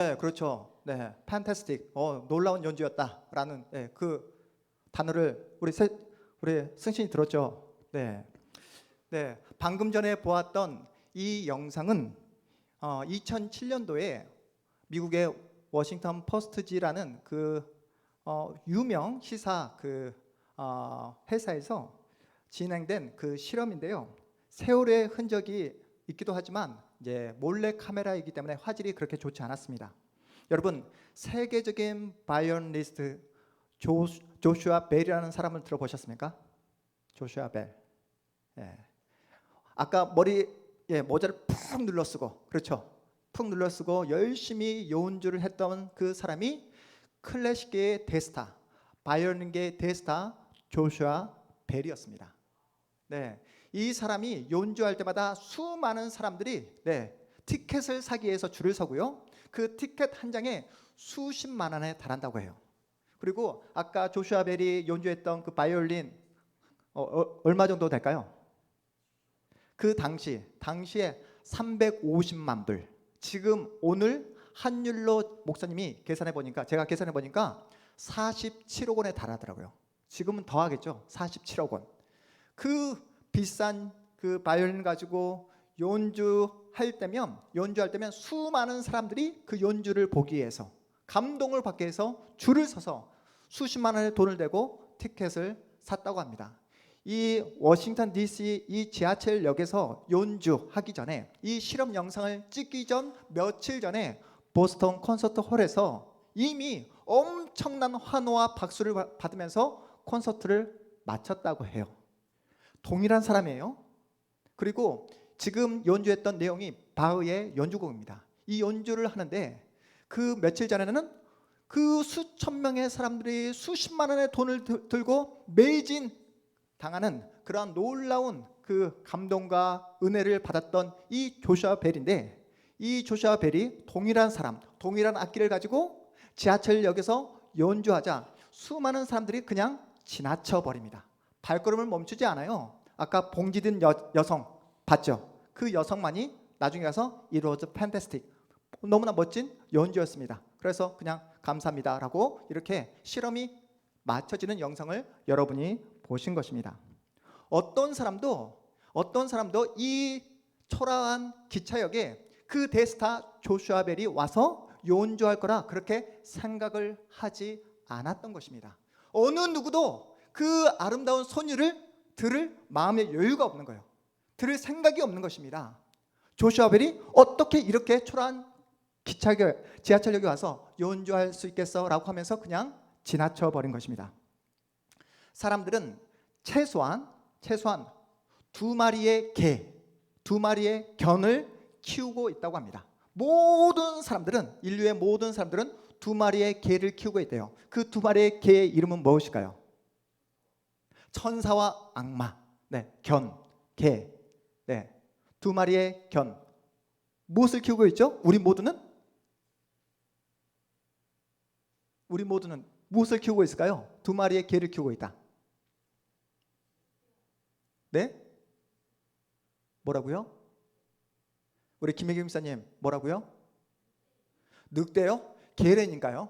네, 그렇죠. 네, fantastic. 놀라운 연주였다라는 그 단어를 우리 승신이 들었죠. 네, 네. 방금 전에 보았던 이 영상은 2007년도에 미국의 워싱턴 포스트지라는 유명 시사 회사에서 진행된 그 실험인데요. 세월의 흔적이 있기도 하지만 이제 몰래 카메라이기 때문에 화질이 그렇게 좋지 않았습니다. 여러분, 세계적인 바이올리니스트 조슈아 벨이라는 사람을 들어보셨습니까? 조슈아 벨. 예. 아까 모자를 푹 눌러 쓰고, 그렇죠? 푹 눌러 쓰고 열심히 연주를 했던 그 사람이 클래식계의 대스타, 바이올린계의 대스타 조슈아 벨이었습니다. 네, 이 사람이 연주할 때마다 수많은 사람들이 티켓을 사기 위해서 줄을 서고요. 그 티켓 한 장에 수십만 원에 달한다고 해요. 그리고 아까 조슈아 벨이 연주했던 그 바이올린 얼마 정도 될까요? 그 당시에 350만 불. 지금 오늘 환율로 목사님이 제가 계산해 보니까 47억 원에 달하더라고요. 지금은 더 하겠죠. 47억 원. 그 비싼 그 바이올린 가지고 연주할 때면 수많은 사람들이 그 연주를 보기 위해서, 감동을 받기 위해서 줄을 서서 수십만 원의 돈을 내고 티켓을 샀다고 합니다. 이 워싱턴 DC 이 지하철역에서 연주하기 전에, 이 실험 영상을 찍기 전 며칠 전에 보스턴 콘서트 홀에서 이미 엄청난 환호와 박수를 받으면서 콘서트를 마쳤다고 해요. 동일한 사람이에요. 그리고 지금 연주했던 내용이 바흐의 연주곡입니다. 이 연주를 하는데 그 며칠 전에는 그 수천 명의 사람들이 수십만 원의 돈을 들고 매진 당하는 그러한 놀라운 그 감동과 은혜를 받았던 이 조슈아 벨인데, 이 조슈아 벨이 동일한 악기를 가지고 지하철역에서 연주하자 수많은 사람들이 그냥 지나쳐 버립니다. 발걸음을 멈추지 않아요. 아까 봉지 든 여성 봤죠? 그 여성만이 나중에 가서 It was fantastic. 너무나 멋진 연주였습니다. 그래서 그냥 감사합니다라고 이렇게 실험이 맞춰지는 영상을 여러분이 보신 것입니다. 어떤 사람도 이 초라한 기차역에 그 대스타 조슈아 벨이 와서 연주할 거라 그렇게 생각을 하지 않았던 것입니다. 어느 누구도 그 아름다운 선율을 들을 마음의 여유가 없는 거예요. 들을 생각이 없는 것입니다. 조슈아 벨이 어떻게 이렇게 초라한 지하철역에 와서 연주할 수 있겠어? 라고 하면서 그냥 지나쳐 버린 것입니다. 사람들은 최소한 두 마리의 견을 키우고 있다고 합니다. 인류의 모든 사람들은 두 마리의 개를 키우고 있대요. 그 두 마리의 개의 이름은 무엇일까요? 천사와 악마, 개. 두 마리의 견. 무엇을 키우고 있죠? 우리 모두는 무엇을 키우고 있을까요? 두 마리의 개를 키우고 있다. 네? 뭐라고요? 우리 김혜경 목사님 뭐라고요? 늑대요? 개래니까요.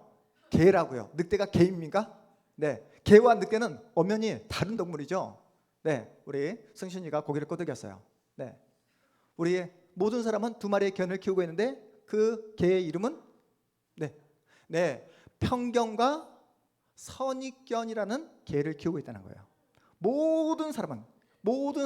개라고요. 늑대가 개입니까? 네, 개와 늑대는 엄연히 다른 동물이죠. 네, 우리 승신이가 고개를 끄덕였어요. 네, 우리 모든 사람은 두 마리의 견을 키우고 있는데 그 개의 이름은 평견과 선입견이라는 개를 키우고 있다는 거예요. 모든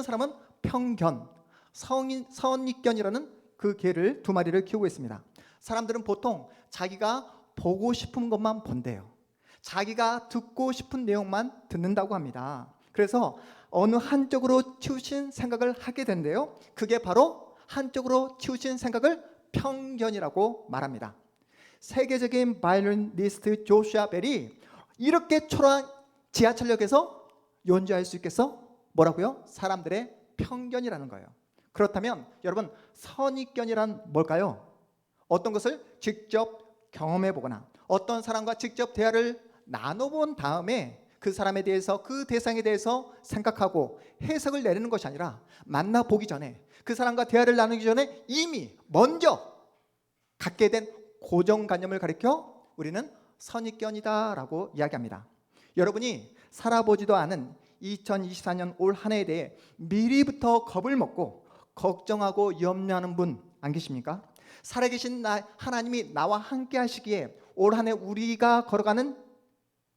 사람은 평견, 선입견이라는 그 개를 두 마리를 키우고 있습니다. 사람들은 보통 자기가 보고 싶은 것만 본대요. 자기가 듣고 싶은 내용만 듣는다고 합니다. 그래서 어느 한쪽으로 치우친 생각을 하게 된대요. 그게 바로 한쪽으로 치우친 생각을 편견이라고 말합니다. 세계적인 바이올리니스트 조슈아 벨이 이렇게 초라한 지하철역에서 연주할 수 있겠어? 뭐라고요? 사람들의 편견이라는 거예요. 그렇다면 여러분, 선입견이란 뭘까요? 어떤 것을 직접 경험해 보거나 어떤 사람과 직접 대화를 나눠본 다음에 그 사람에 대해서, 그 대상에 대해서 생각하고 해석을 내리는 것이 아니라 만나보기 전에, 그 사람과 대화를 나누기 전에 이미 먼저 갖게 된 고정관념을 가리켜 우리는 선입견이다라고 이야기합니다. 여러분이 살아보지도 않은 2024년 올 한 해에 대해 미리부터 겁을 먹고 걱정하고 염려하는 분 안 계십니까? 살아계신 하나님이 나와 함께 하시기에 올 한 해 우리가 걸어가는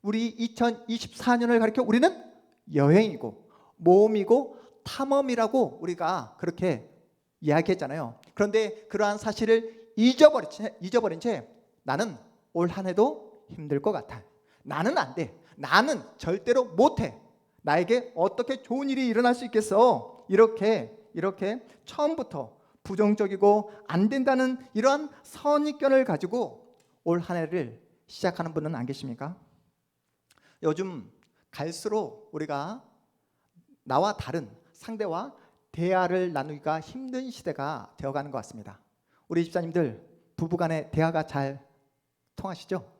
우리 2024년을 가리켜 우리는 여행이고 모험이고 탐험이라고 우리가 그렇게 이야기했잖아요. 그런데 그러한 사실을 잊어버린 채 나는 올 한 해도 힘들 것 같아. 나는 안 돼. 나는 절대로 못해. 나에게 어떻게 좋은 일이 일어날 수 있겠어? 이렇게 처음부터 부정적이고 안 된다는 이러한 선입견을 가지고 올 한 해를 시작하는 분은 안 계십니까? 요즘 갈수록 우리가 나와 다른 상대와 대화를 나누기가 힘든 시대가 되어가는 것 같습니다. 우리 집사님들 부부간에 대화가 잘 통하시죠?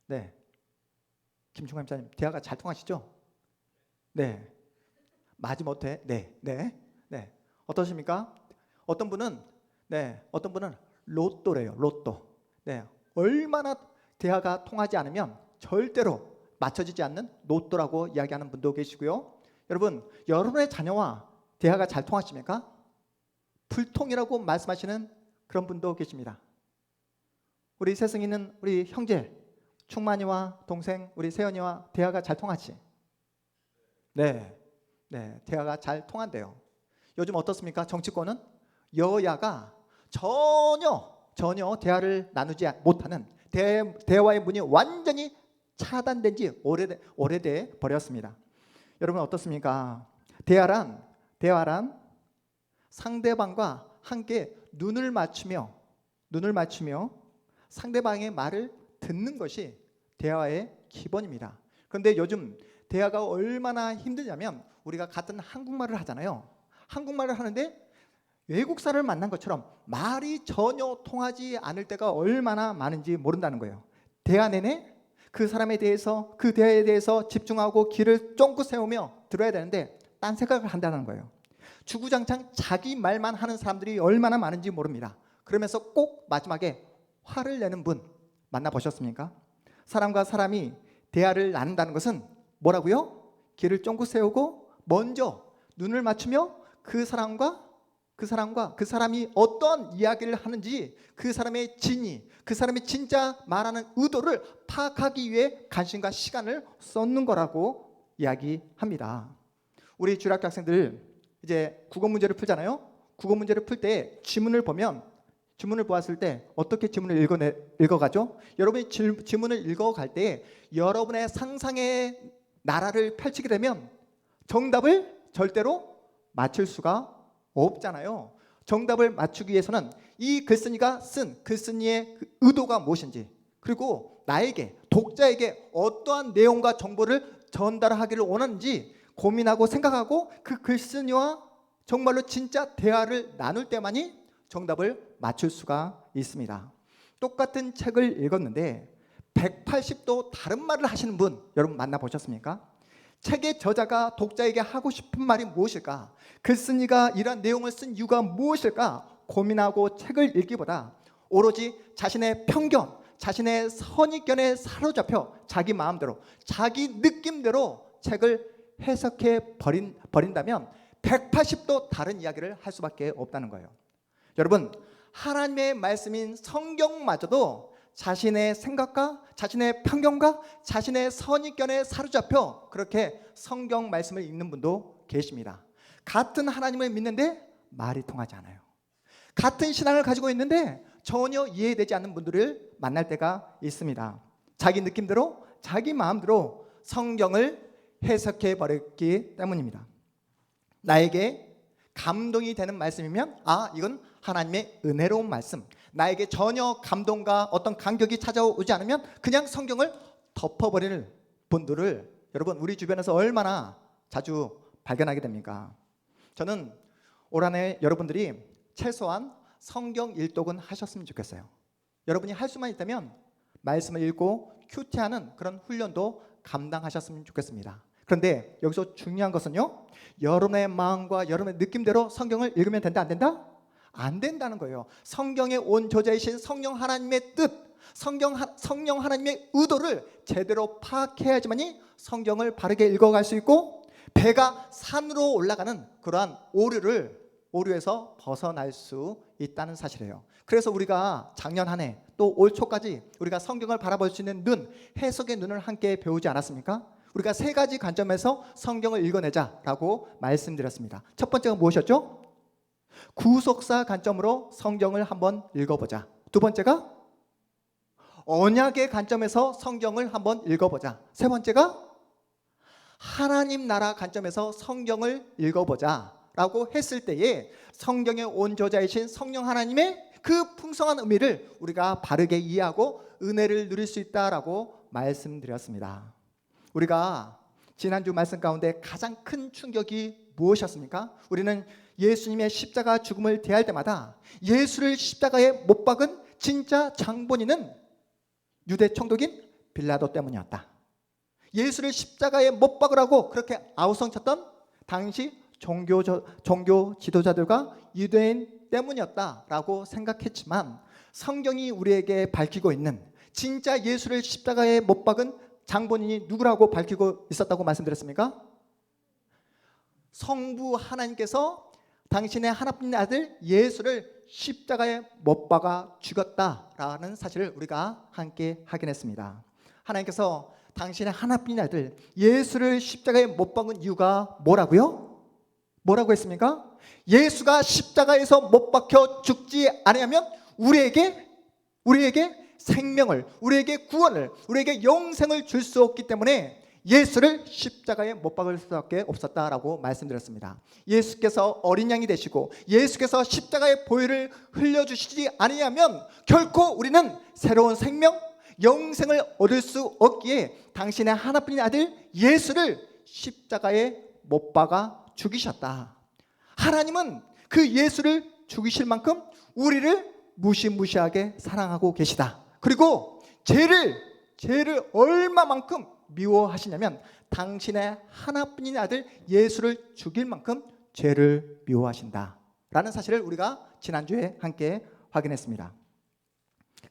네. 김충환 집사님 대화가 잘 통하시죠? 네. 마지못해 네. 어떠십니까? 어떤 분은 로또래요. 로또. 네. 얼마나 대화가 통하지 않으면 절대로 맞춰지지 않는 로또라고 이야기하는 분도 계시고요. 여러분, 여러분의 자녀와 대화가 잘 통하십니까? 불통이라고 말씀하시는 그런 분도 계십니다. 우리 세승이는 우리 형제 충만이와 동생 우리 세연이와 대화가 잘 통하지? 네, 대화가 잘 통한대요. 요즘 어떻습니까? 정치권은 여야가 전혀 대화를 나누지 못하는 대화의 문이 완전히 차단된 지 오래돼 버렸습니다. 여러분 어떻습니까? 대화란 상대방과 함께 눈을 맞추며 상대방의 말을 듣는 것이 대화의 기본입니다. 그런데 요즘 대화가 얼마나 힘들냐면 우리가 같은 한국말을 하잖아요. 한국말을 하는데 외국사를 만난 것처럼 말이 전혀 통하지 않을 때가 얼마나 많은지 모른다는 거예요. 대화 내내 그 사람에 대해서 그 대화에 대해서 집중하고 귀를 쫑긋 세우며 들어야 되는데 딴 생각을 한다는 거예요. 주구장창 자기 말만 하는 사람들이 얼마나 많은지 모릅니다. 그러면서 꼭 마지막에 화를 내는 분 만나보셨습니까? 사람과 사람이 대화를 나눈다는 것은 뭐라고요? 귀를 쫑긋 세우고 먼저 눈을 맞추며 그 사람이 어떤 이야기를 하는지 그 사람의 진위, 그 사람이 진짜 말하는 의도를 파악하기 위해 관심과 시간을 쏟는 거라고 이야기합니다. 우리 주일학교 학생들 이제 국어 문제를 풀잖아요. 국어 문제를 풀 때 지문을 보았을 때 어떻게 지문을 읽어가죠? 여러분이 지문을 읽어갈 때 여러분의 상상의 나라를 펼치게 되면 정답을 절대로 맞출 수가 없잖아요. 정답을 맞추기 위해서는 이 글쓴이가 쓴 글쓴이의 그 의도가 무엇인지, 그리고 나에게 독자에게 어떠한 내용과 정보를 전달하기를 원하는지 고민하고 생각하고 그 글쓴이와 정말로 진짜 대화를 나눌 때만이 정답을 맞출 수가 있습니다. 똑같은 책을 읽었는데 180도 다른 말을 하시는 분 여러분 만나보셨습니까? 책의 저자가 독자에게 하고 싶은 말이 무엇일까? 글쓴이가 이러한 내용을 쓴 이유가 무엇일까? 고민하고 책을 읽기보다 오로지 자신의 편견, 자신의 선입견에 사로잡혀 자기 마음대로, 자기 느낌대로 책을 해석해 버린다면 180도 다른 이야기를 할 수밖에 없다는 거예요. 여러분, 하나님의 말씀인 성경마저도 자신의 생각과 자신의 편견과 자신의 선입견에 사로잡혀 그렇게 성경 말씀을 읽는 분도 계십니다. 같은 하나님을 믿는데 말이 통하지 않아요. 같은 신앙을 가지고 있는데 전혀 이해되지 않는 분들을 만날 때가 있습니다. 자기 느낌대로 자기 마음대로 성경을 해석해 버렸기 때문입니다. 나에게 감동이 되는 말씀이면 이건 하나님의 은혜로운 말씀, 나에게 전혀 감동과 어떤 감격이 찾아오지 않으면 그냥 성경을 덮어버리는 분들을 여러분 우리 주변에서 얼마나 자주 발견하게 됩니까? 저는 올 한 해 여러분들이 최소한 성경 일독은 하셨으면 좋겠어요. 여러분이 할 수만 있다면 말씀을 읽고 큐티하는 그런 훈련도 감당하셨으면 좋겠습니다. 그런데 여기서 중요한 것은요, 여러분의 마음과 여러분의 느낌대로 성경을 읽으면 된다 안 된다? 안 된다는 거예요. 성경의 온저자이신 성령 하나님의 뜻, 성령 하나님의 의도를 제대로 파악해야지만이 성경을 바르게 읽어갈 수 있고 배가 산으로 올라가는 그러한 오류에서 벗어날 수 있다는 사실이에요. 그래서 우리가 작년 한 해 또 올 초까지 우리가 성경을 바라볼 수 있는 눈, 해석의 눈을 함께 배우지 않았습니까? 우리가 세 가지 관점에서 성경을 읽어내자라고 말씀드렸습니다. 첫 번째가 무엇이었죠? 구속사 관점으로 성경을 한번 읽어보자. 두 번째가 언약의 관점에서 성경을 한번 읽어보자. 세 번째가 하나님 나라 관점에서 성경을 읽어보자 라고 했을 때에 성경의 온저자이신 성령 하나님의 그 풍성한 의미를 우리가 바르게 이해하고 은혜를 누릴 수 있다라고 말씀드렸습니다. 우리가 지난주 말씀 가운데 가장 큰 충격이 무엇이었습니까? 우리는 예수님의 십자가 죽음을 대할 때마다 예수를 십자가에 못 박은 진짜 장본인은 유대 총독인 빌라도 때문이었다. 예수를 십자가에 못 박으라고 그렇게 아우성쳤던 당시 종교 지도자들과 유대인 때문이었다라고 생각했지만 성경이 우리에게 밝히고 있는 진짜 예수를 십자가에 못 박은 장본인이 누구라고 밝히고 있었다고 말씀드렸습니까? 성부 하나님께서 당신의 하나뿐인 아들 예수를 십자가에 못 박아 죽였다라는 사실을 우리가 함께 확인했습니다. 하나님께서 당신의 하나뿐인 아들 예수를 십자가에 못 박은 이유가 뭐라고요? 뭐라고 했습니까? 예수가 십자가에서 못 박혀 죽지 않으면 우리에게 생명을, 우리에게 구원을, 우리에게 영생을 줄 수 없기 때문에 예수를 십자가에 못 박을 수밖에 없었다라고 말씀드렸습니다. 예수께서 어린 양이 되시고 예수께서 십자가의 보혈을 흘려주시지 않으면 결코 우리는 새로운 생명, 영생을 얻을 수 없기에 당신의 하나뿐인 아들 예수를 십자가에 못 박아 죽이셨다. 하나님은 그 예수를 죽이실 만큼 우리를 무시무시하게 사랑하고 계시다. 그리고 죄를 얼마만큼 미워하시냐면 당신의 하나뿐인 아들 예수를 죽일 만큼 죄를 미워하신다 라는 사실을 우리가 지난주에 함께 확인했습니다.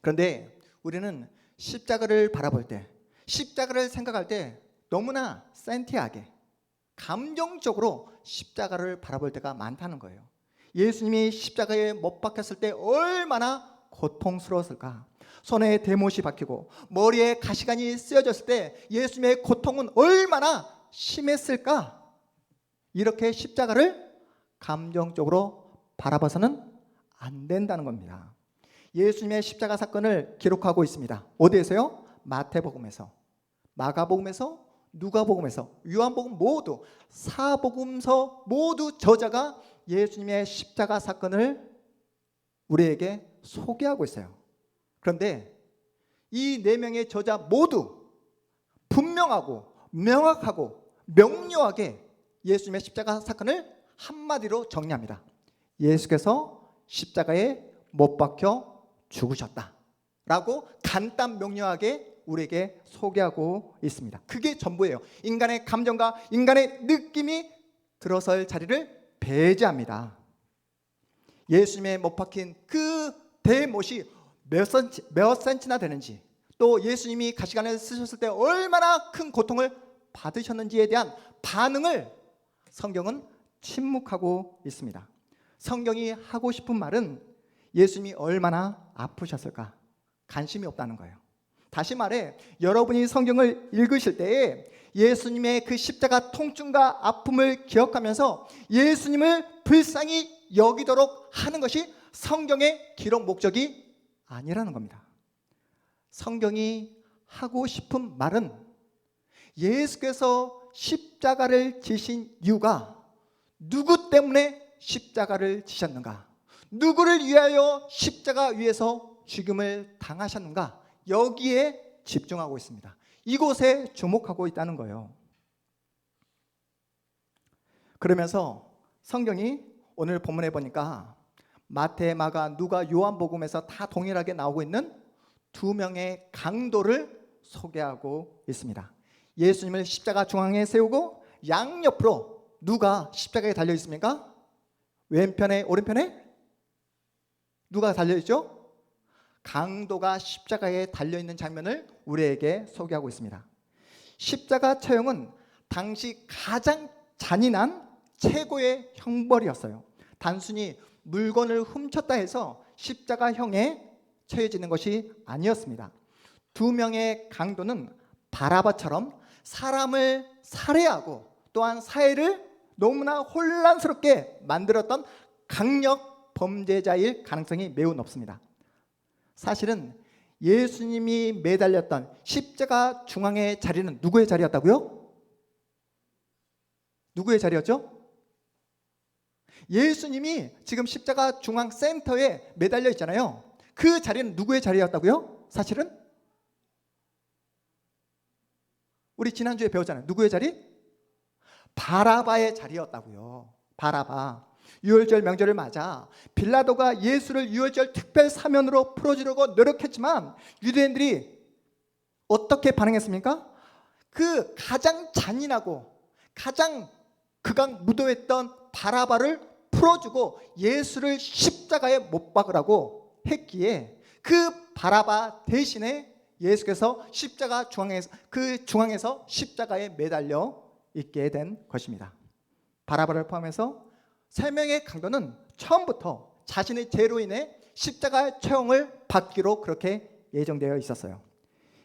그런데 우리는 십자가를 바라볼 때, 십자가를 생각할 때 너무나 센티하게 감정적으로 십자가를 바라볼 때가 많다는 거예요. 예수님이 십자가에 못 박혔을 때 얼마나 고통스러웠을까? 손에 대못이 박히고 머리에 가시관이 쓰여졌을 때 예수님의 고통은 얼마나 심했을까? 이렇게 십자가를 감정적으로 바라봐서는 안 된다는 겁니다. 예수님의 십자가 사건을 기록하고 있습니다. 어디에서요? 마태복음에서, 마가복음에서, 누가복음에서, 요한복음 모두 사복음서 모두 저자가 예수님의 십자가 사건을 우리에게 소개하고 있어요. 그런데 이 네 명의 저자 모두 분명하고 명확하고 명료하게 예수님의 십자가 사건을 한마디로 정리합니다. 예수께서 십자가에 못 박혀 죽으셨다 라고 간단 명료하게 우리에게 소개하고 있습니다. 그게 전부예요. 인간의 감정과 인간의 느낌이 들어설 자리를 배제합니다. 예수님의 못 박힌 그 대못이 몇 센치나 되는지, 또 예수님이 가시관을 쓰셨을 때 얼마나 큰 고통을 받으셨는지에 대한 반응을 성경은 침묵하고 있습니다. 성경이 하고 싶은 말은 예수님이 얼마나 아프셨을까? 관심이 없다는 거예요. 다시 말해 여러분이 성경을 읽으실 때에 예수님의 그 십자가 통증과 아픔을 기억하면서 예수님을 불쌍히 여기도록 하는 것이 성경의 기록 목적이 아니라는 겁니다. 성경이 하고 싶은 말은 예수께서 십자가를 지신 이유가 누구 때문에 십자가를 지셨는가? 누구를 위하여 십자가 위에서 죽임을 당하셨는가? 여기에 집중하고 있습니다. 이곳에 주목하고 있다는 거예요. 그러면서 성경이 오늘 본문에 보니까 마태, 마가, 누가, 요한복음에서 다 동일하게 나오고 있는 두 명의 강도를 소개하고 있습니다. 예수님을 십자가 중앙에 세우고 양옆으로 누가 십자가에 달려 있습니까? 왼편에, 오른편에? 누가 달려있죠? 강도가 십자가에 달려있는 장면을 우리에게 소개하고 있습니다. 십자가 처형은 당시 가장 잔인한 최고의 형벌이었어요. 단순히 물건을 훔쳤다 해서 십자가형에 처해지는 것이 아니었습니다. 두 명의 강도는 바라바처럼 사람을 살해하고 또한 사회를 너무나 혼란스럽게 만들었던 강력 범죄자일 가능성이 매우 높습니다. 사실은 예수님이 매달렸던 십자가 중앙의 자리는 누구의 자리였다고요? 누구의 자리였죠? 예수님이 지금 십자가 중앙 센터에 매달려 있잖아요. 그 자리는 누구의 자리였다고요? 사실은 우리 지난주에 배웠잖아요. 누구의 자리? 바라바의 자리였다고요. 바라바. 유월절 명절을 맞아 빌라도가 예수를 유월절 특별 사면으로 풀어주려고 노력했지만 유대인들이 어떻게 반응했습니까? 그 가장 잔인하고 가장 극악무도했던 바라바를 풀어주고 예수를 십자가에 못 박으라고 했기에 그 바라바 대신에 예수께서 십자가 중앙에서 십자가에 매달려 있게 된 것입니다. 바라바를 포함해서 세 명의 강도는 처음부터 자신의 죄로 인해 십자가 처형을 받기로 그렇게 예정되어 있었어요.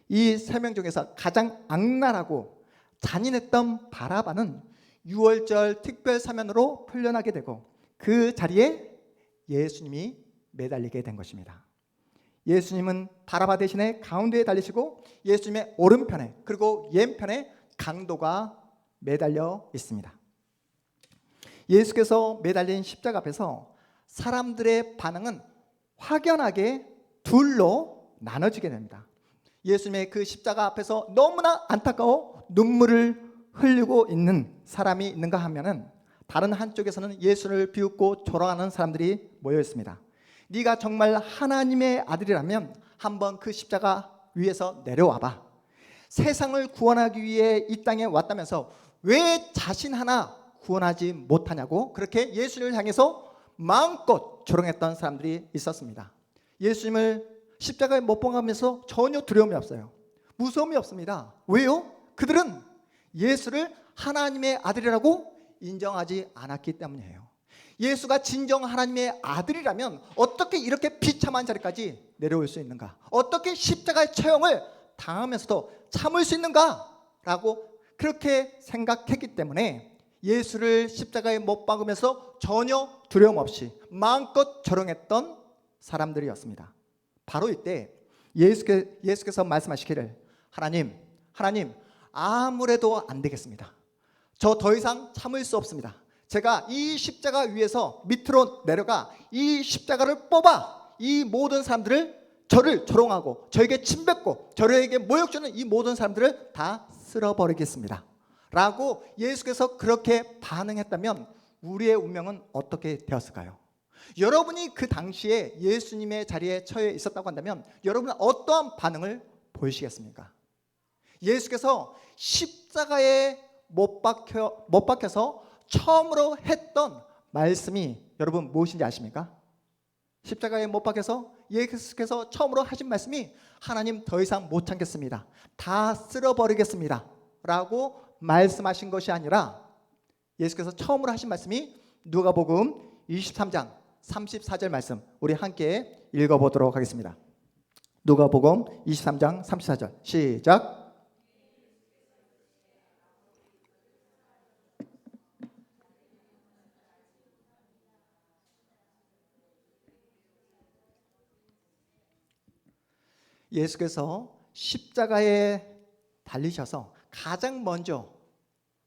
이 세 명 중에서 가장 악랄하고 잔인했던 바라바는 유월절 특별 사면으로 풀려나게 되고 그 자리에 예수님이 매달리게 된 것입니다. 예수님은 바라바 대신에 가운데에 달리시고 예수님의 오른편에 그리고 왼편에 강도가 매달려 있습니다. 예수께서 매달린 십자가 앞에서 사람들의 반응은 확연하게 둘로 나눠지게 됩니다. 예수님의 그 십자가 앞에서 너무나 안타까워 눈물을 흘리고 있는 사람이 있는가 하면은 다른 한쪽에서는 예수를 비웃고 조롱하는 사람들이 모여 있습니다. 네가 정말 하나님의 아들이라면 한번 그 십자가 위에서 내려와봐. 세상을 구원하기 위해 이 땅에 왔다면서 왜 자신 하나 구원하지 못하냐고 그렇게 예수를 향해서 마음껏 조롱했던 사람들이 있었습니다. 예수님을 십자가에 못 박으면서 전혀 두려움이 없어요. 무서움이 없습니다. 왜요? 그들은 예수를 하나님의 아들이라고 인정하지 않았기 때문이에요. 예수가 진정 하나님의 아들이라면 어떻게 이렇게 비참한 자리까지 내려올 수 있는가? 어떻게 십자가의 처형을 당하면서도 참을 수 있는가? 라고 그렇게 생각했기 때문에 예수를 십자가에 못 박으면서 전혀 두려움 없이 마음껏 조롱했던 사람들이었습니다. 바로 이때 예수께서 말씀하시기를 하나님 아무래도 안 되겠습니다. 저 더 이상 참을 수 없습니다. 제가 이 십자가 위에서 밑으로 내려가 이 십자가를 뽑아 이 모든 사람들을 저를 조롱하고 저에게 침뱉고 저에게 모욕 주는 이 모든 사람들을 다 쓸어버리겠습니다. 라고 예수께서 그렇게 반응했다면 우리의 운명은 어떻게 되었을까요? 여러분이 그 당시에 예수님의 자리에 처해 있었다고 한다면 여러분은 어떠한 반응을 보이시겠습니까? 예수께서 십자가에 못 박혀서 처음으로 했던 말씀이 여러분 무엇인지 아십니까? 십자가에 못 박혀서 예수께서 처음으로 하신 말씀이 하나님 더 이상 못 참겠습니다. 다 쓸어버리겠습니다. 라고 말씀하신 것이 아니라 예수께서 처음으로 하신 말씀이 누가복음 23장 34절 말씀 우리 함께 읽어보도록 하겠습니다. 누가복음 23장 34절 시작. 예수께서 십자가에 달리셔서 가장 먼저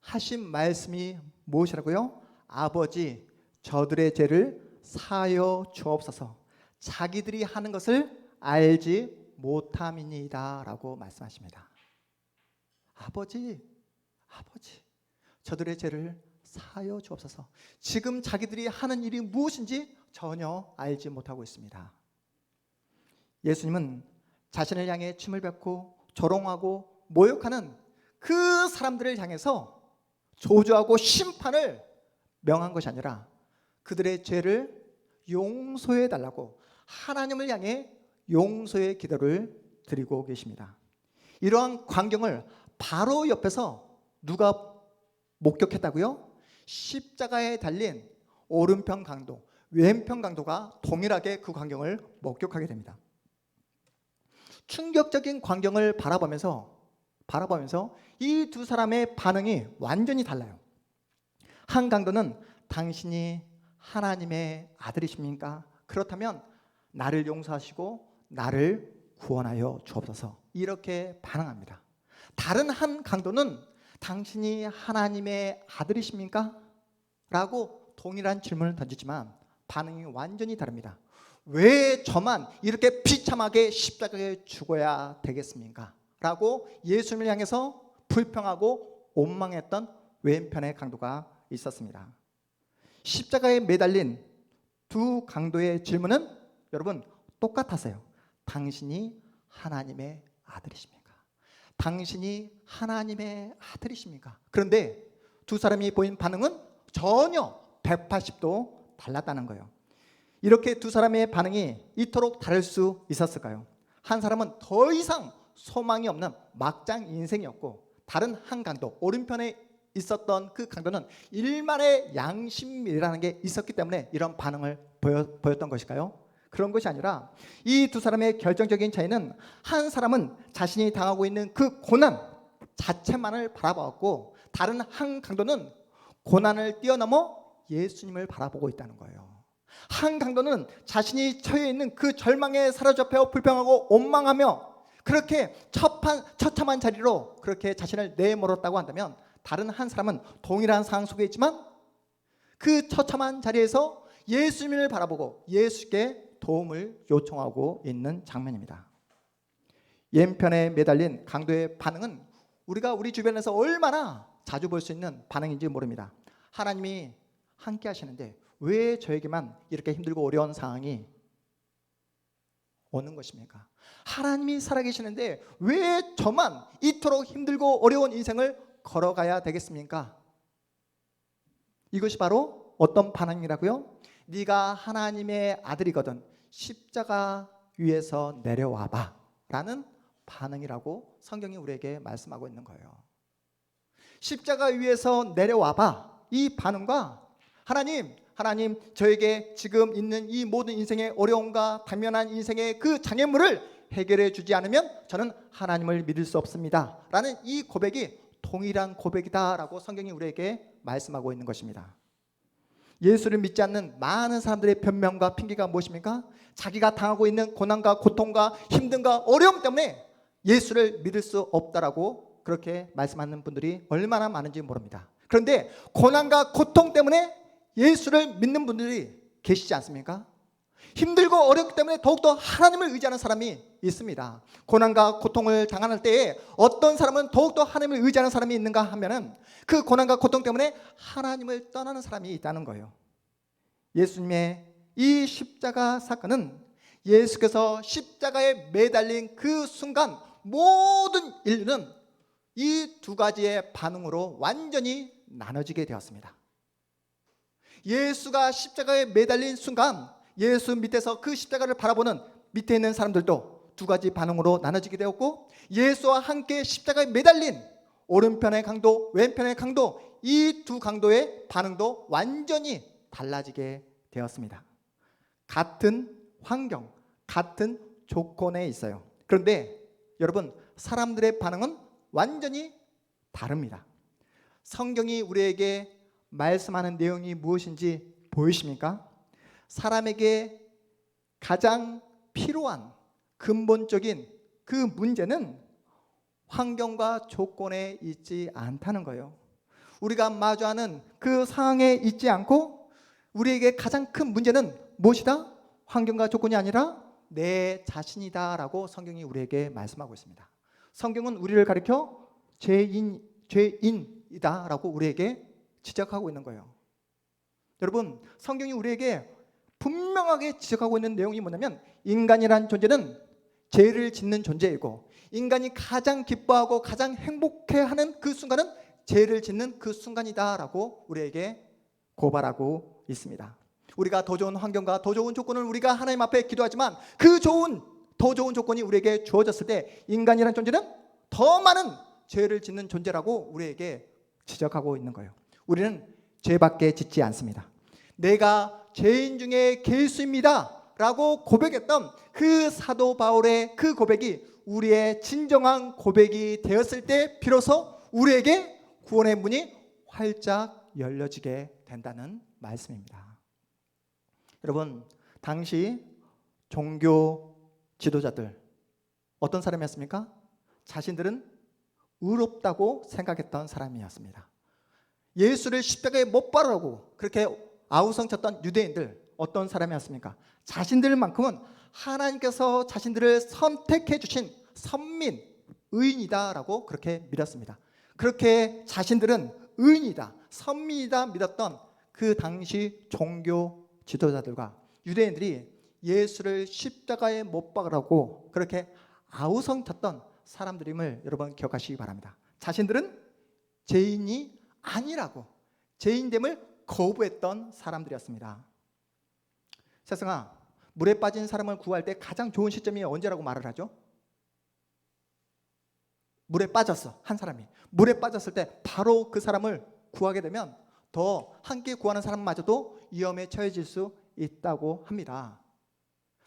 하신 말씀이 무엇이라고요? 아버지 저들의 죄를 사하여 주옵소서 자기들이 하는 것을 알지 못함이니이다 라고 말씀하십니다. 아버지 저들의 죄를 사하여 주옵소서. 지금 자기들이 하는 일이 무엇인지 전혀 알지 못하고 있습니다. 예수님은 자신을 향해 침을 뱉고 조롱하고 모욕하는 그 사람들을 향해서 저주하고 심판을 명한 것이 아니라 그들의 죄를 용서해 달라고 하나님을 향해 용서의 기도를 드리고 계십니다. 이러한 광경을 바로 옆에서 누가 목격했다고요? 십자가에 달린 오른편 강도, 왼편 강도가 동일하게 그 광경을 목격하게 됩니다. 충격적인 광경을 바라보면서 이 두 사람의 반응이 완전히 달라요. 한 강도는 당신이 하나님의 아들이십니까? 그렇다면 나를 용서하시고 나를 구원하여 주옵소서, 이렇게 반응합니다. 다른 한 강도는 당신이 하나님의 아들이십니까? 라고 동일한 질문을 던지지만 반응이 완전히 다릅니다. 왜 저만 이렇게 비참하게 십자가에 죽어야 되겠습니까? 라고 예수님을 향해서 불평하고 원망했던 왼편의 강도가 있었습니다. 십자가에 매달린 두 강도의 질문은 여러분 똑같았어요. 당신이 하나님의 아들이십니까? 당신이 하나님의 아들이십니까? 그런데 두 사람이 보인 반응은 전혀 180도 달랐다는 거예요. 이렇게 두 사람의 반응이 이토록 다를 수 있었을까요? 한 사람은 더 이상 소망이 없는 막장 인생이었고, 다른 한 강도, 오른편에 있었던 그 강도는 일말의 양심이라는 게 있었기 때문에 이런 반응을 보였던 것일까요? 그런 것이 아니라 이 두 사람의 결정적인 차이는, 한 사람은 자신이 당하고 있는 그 고난 자체만을 바라보았고, 다른 한 강도는 고난을 뛰어넘어 예수님을 바라보고 있다는 거예요. 한 강도는 자신이 처해 있는 그 절망에 사로잡혀 불평하고 원망하며 그렇게 처참한 자리로 그렇게 자신을 내몰았다고 한다면, 다른 한 사람은 동일한 상황 속에 있지만 그 처참한 자리에서 예수님을 바라보고 예수께 도움을 요청하고 있는 장면입니다. 왼편에 매달린 강도의 반응은 우리가 우리 주변에서 얼마나 자주 볼 수 있는 반응인지 모릅니다. 하나님이 함께 하시는데 왜 저에게만 이렇게 힘들고 어려운 상황이 오는 것입니까? 하나님이 살아계시는데 왜 저만 이토록 힘들고 어려운 인생을 걸어가야 되겠습니까? 이것이 바로 어떤 반응이라고요? 네가 하나님의 아들이거든 십자가 위에서 내려와봐 라는 반응이라고 성경이 우리에게 말씀하고 있는 거예요. 십자가 위에서 내려와봐, 이 반응과 하나님 저에게 지금 있는 이 모든 인생의 어려움과 당면한 인생의 그 장애물을 해결해 주지 않으면 저는 하나님을 믿을 수 없습니다 라는 이 고백이 동일한 고백이다 라고 성경이 우리에게 말씀하고 있는 것입니다. 예수를 믿지 않는 많은 사람들의 변명과 핑계가 무엇입니까? 자기가 당하고 있는 고난과 고통과 힘듦과 어려움 때문에 예수를 믿을 수 없다라고 그렇게 말씀하는 분들이 얼마나 많은지 모릅니다. 그런데 고난과 고통 때문에 예수를 믿는 분들이 계시지 않습니까? 힘들고 어렵기 때문에 더욱더 하나님을 의지하는 사람이 있습니다. 고난과 고통을 당할 때에 어떤 사람은 더욱더 하나님을 의지하는 사람이 있는가 하면은 그 고난과 고통 때문에 하나님을 떠나는 사람이 있다는 거예요. 예수님의 이 십자가 사건은 예수께서 십자가에 매달린 그 순간 모든 인류는 이 두 가지의 반응으로 완전히 나눠지게 되었습니다. 예수가 십자가에 매달린 순간 예수 밑에서 그 십자가를 바라보는 밑에 있는 사람들도 두 가지 반응으로 나눠지게 되었고, 예수와 함께 십자가에 매달린 오른편의 강도, 왼편의 강도, 이 두 강도의 반응도 완전히 달라지게 되었습니다. 같은 환경, 같은 조건에 있어요. 그런데 여러분, 사람들의 반응은 완전히 다릅니다. 성경이 우리에게 말씀하는 내용이 무엇인지 보이십니까? 사람에게 가장 필요한 근본적인 그 문제는 환경과 조건에 있지 않다는 거예요. 우리가 마주하는 그 상황에 있지 않고 우리에게 가장 큰 문제는 무엇이다? 환경과 조건이 아니라 내 자신이다라고 성경이 우리에게 말씀하고 있습니다. 성경은 우리를 가리켜 죄인이다라고 우리에게 지적하고 있는 거예요. 여러분, 성경이 우리에게 분명하게 지적하고 있는 내용이 뭐냐면, 인간이란 존재는 죄를 짓는 존재이고 인간이 가장 기뻐하고 가장 행복해하는 그 순간은 죄를 짓는 그 순간이다라고 우리에게 고발하고 있습니다. 우리가 더 좋은 환경과 더 좋은 조건을 우리가 하나님 앞에 기도하지만 그 더 좋은 조건이 우리에게 주어졌을 때 인간이라는 존재는 더 많은 죄를 짓는 존재라고 우리에게 지적하고 있는 거예요. 우리는 죄밖에 짓지 않습니다. 내가 죄인 중에 괴수입니다 라고 고백했던 그 사도 바울의 그 고백이 우리의 진정한 고백이 되었을 때 비로소 우리에게 구원의 문이 활짝 열려지게 된다는 말씀입니다. 여러분, 당시 종교 지도자들 어떤 사람이었습니까? 자신들은 의롭다고 생각했던 사람이었습니다. 예수를 십자가에 못 박으라고 그렇게 아우성쳤던 유대인들 어떤 사람이었습니까? 자신들만큼은 하나님께서 자신들을 선택해 주신 선민, 의인이다라고 그렇게 믿었습니다. 그렇게 자신들은 의인이다, 선민이다 믿었던 그 당시 종교 지도자들과 유대인들이 예수를 십자가에 못 박으라고 그렇게 아우성쳤던 사람들임을 여러분 기억하시기 바랍니다. 자신들은 죄인이 아니라고 죄인됨을 거부했던 사람들이었습니다. 세상아, 물에 빠진 사람을 구할 때 가장 좋은 시점이 언제라고 말을 하죠? 물에 빠졌어. 한 사람이 물에 빠졌을 때 바로 그 사람을 구하게 되면 더 함께 구하는 사람마저도 위험에 처해질 수 있다고 합니다.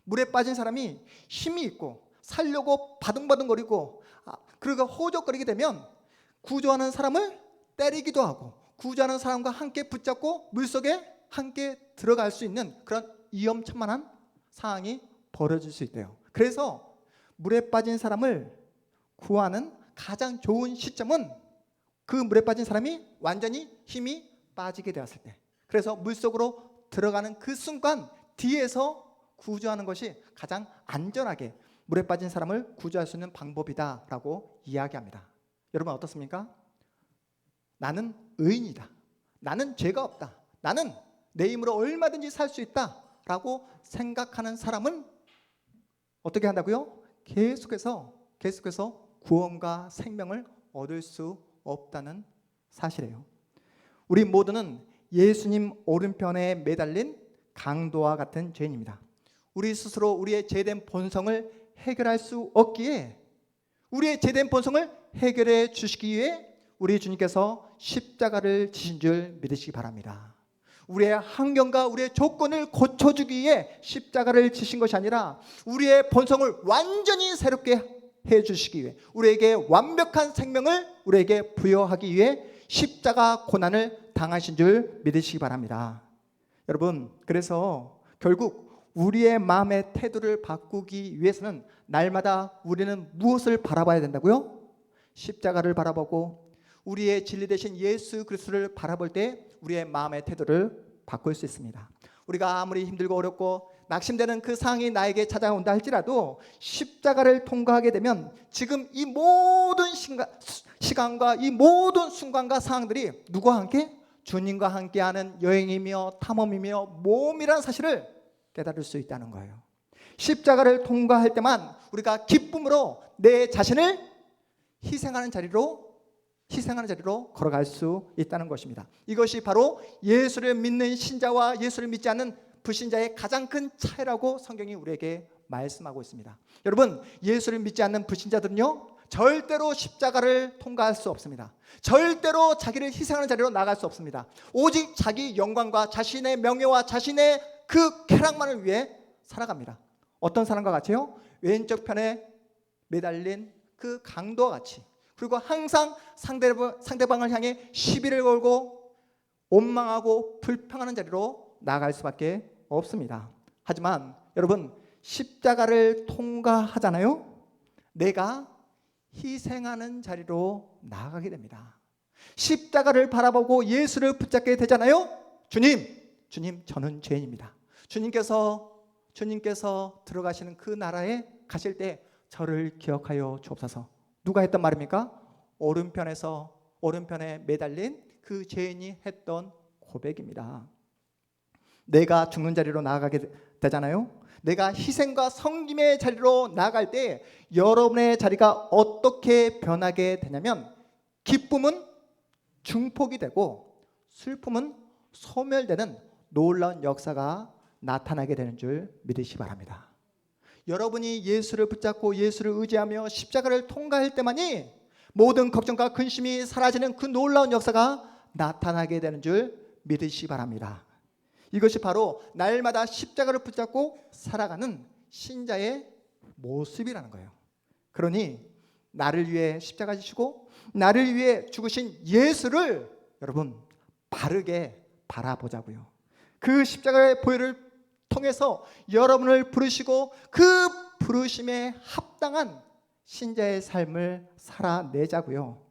물에 빠진 사람이 힘이 있고 살려고 바둥바둥거리고 그리고 호적거리게 되면 구조하는 사람을 때리기도 하고 구조하는 사람과 함께 붙잡고 물속에 함께 들어갈 수 있는 그런 위험천만한 상황이 벌어질 수 있대요. 그래서 물에 빠진 사람을 구하는 가장 좋은 시점은 그 물에 빠진 사람이 완전히 힘이 빠지게 되었을 때, 그래서 물속으로 들어가는 그 순간 뒤에서 구조하는 것이 가장 안전하게 물에 빠진 사람을 구조할 수 있는 방법이다라고 이야기합니다. 여러분 어떻습니까? 나는 의인이다, 나는 죄가 없다, 나는 내 힘으로 얼마든지 살 수 있다라고 생각하는 사람은 어떻게 한다고요? 계속해서 구원과 생명을 얻을 수 없다는 사실이에요. 우리 모두는 예수님 오른편에 매달린 강도와 같은 죄인입니다. 우리 스스로 우리의 죄된 본성을 해결할 수 없기에 우리의 죄된 본성을 해결해 주시기 위해 우리 주님께서 십자가를 지신 줄 믿으시기 바랍니다. 우리의 환경과 우리의 조건을 고쳐주기 위해 십자가를 지신 것이 아니라 우리의 본성을 완전히 새롭게 해주시기 위해 우리에게 완벽한 생명을 우리에게 부여하기 위해 십자가 고난을 당하신 줄 믿으시기 바랍니다. 여러분, 그래서 결국 우리의 마음의 태도를 바꾸기 위해서는 날마다 우리는 무엇을 바라봐야 된다고요? 십자가를 바라보고 우리의 진리 되신 예수 그리스도를 바라볼 때 우리의 마음의 태도를 바꿀 수 있습니다. 우리가 아무리 힘들고 어렵고 낙심되는 그 상황이 나에게 찾아온다 할지라도 십자가를 통과하게 되면 지금 이 모든 시간과 이 모든 순간과 상황들이 누구와 함께? 주님과 함께하는 여행이며 탐험이며 모험이라는 사실을 깨달을 수 있다는 거예요. 십자가를 통과할 때만 우리가 기쁨으로 내 자신을 희생하는 자리로 걸어갈 수 있다는 것입니다. 이것이 바로 예수를 믿는 신자와 예수를 믿지 않는 불신자의 가장 큰 차이라고 성경이 우리에게 말씀하고 있습니다. 여러분, 예수를 믿지 않는 불신자들은요, 절대로 십자가를 통과할 수 없습니다. 절대로 자기를 희생하는 자리로 나갈 수 없습니다. 오직 자기 영광과 자신의 명예와 자신의 그 쾌락만을 위해 살아갑니다. 어떤 사람과 같이요? 왼쪽 편에 매달린 그 강도와 같이, 그리고 항상 상대방을 향해 시비를 걸고 원망하고 불평하는 자리로 나아갈 수밖에 없습니다. 하지만 여러분, 십자가를 통과하잖아요. 내가 희생하는 자리로 나아가게 됩니다. 십자가를 바라보고 예수를 붙잡게 되잖아요. 주님, 저는 죄인입니다. 주님께서 들어가시는 그 나라에 가실 때 저를 기억하여 주옵소서. 누가 했던 말입니까? 오른편에 매달린 그 죄인이 했던 고백입니다. 내가 죽는 자리로 나아가게 되잖아요. 내가 희생과 섬김의 자리로 나아갈 때 여러분의 자리가 어떻게 변하게 되냐면, 기쁨은 증폭이 되고 슬픔은 소멸되는 놀라운 역사가 나타나게 되는 줄 믿으시기 바랍니다. 여러분이 예수를 붙잡고 예수를 의지하며 십자가를 통과할 때만이 모든 걱정과 근심이 사라지는 그 놀라운 역사가 나타나게 되는 줄 믿으시기 바랍니다. 이것이 바로 날마다 십자가를 붙잡고 살아가는 신자의 모습이라는 거예요. 그러니 나를 위해 십자가 지시고 나를 위해 죽으신 예수를 여러분 바르게 바라보자고요. 그 십자가의 보혈을 통해서 여러분을 부르시고 그 부르심에 합당한 신자의 삶을 살아내자고요.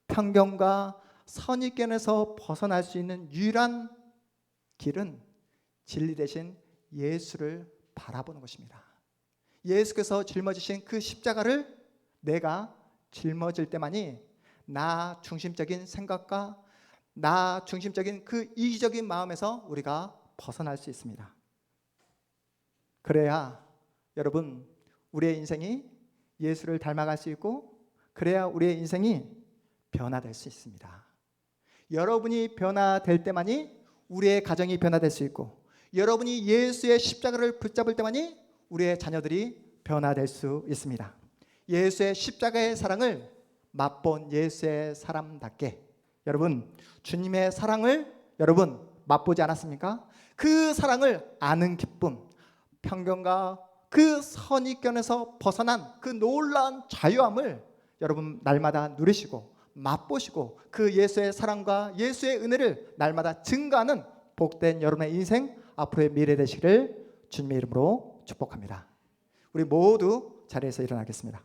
편견과 선입견에서 벗어날 수 있는 유일한 길은 진리 대신 예수를 바라보는 것입니다. 예수께서 짊어지신 그 십자가를 내가 짊어질 때만이 나 중심적인 생각과 나 중심적인 그 이기적인 마음에서 우리가 벗어날 수 있습니다. 그래야 여러분 우리의 인생이 예수를 닮아갈 수 있고 그래야 우리의 인생이 변화될 수 있습니다. 여러분이 변화될 때만이 우리의 가정이 변화될 수 있고 여러분이 예수의 십자가를 붙잡을 때만이 우리의 자녀들이 변화될 수 있습니다. 예수의 십자가의 사랑을 맛본 예수의 사람답게 여러분 주님의 사랑을 여러분 맛보지 않았습니까? 그 사랑을 아는 기쁨, 편견과 그 선입견에서 벗어난 그 놀라운 자유함을 여러분 날마다 누리시고 맛보시고 그 예수의 사랑과 예수의 은혜를 날마다 증가하는 복된 여러분의 인생 앞으로의 미래 되시기를 주님의 이름으로 축복합니다. 우리 모두 자리에서 일어나겠습니다.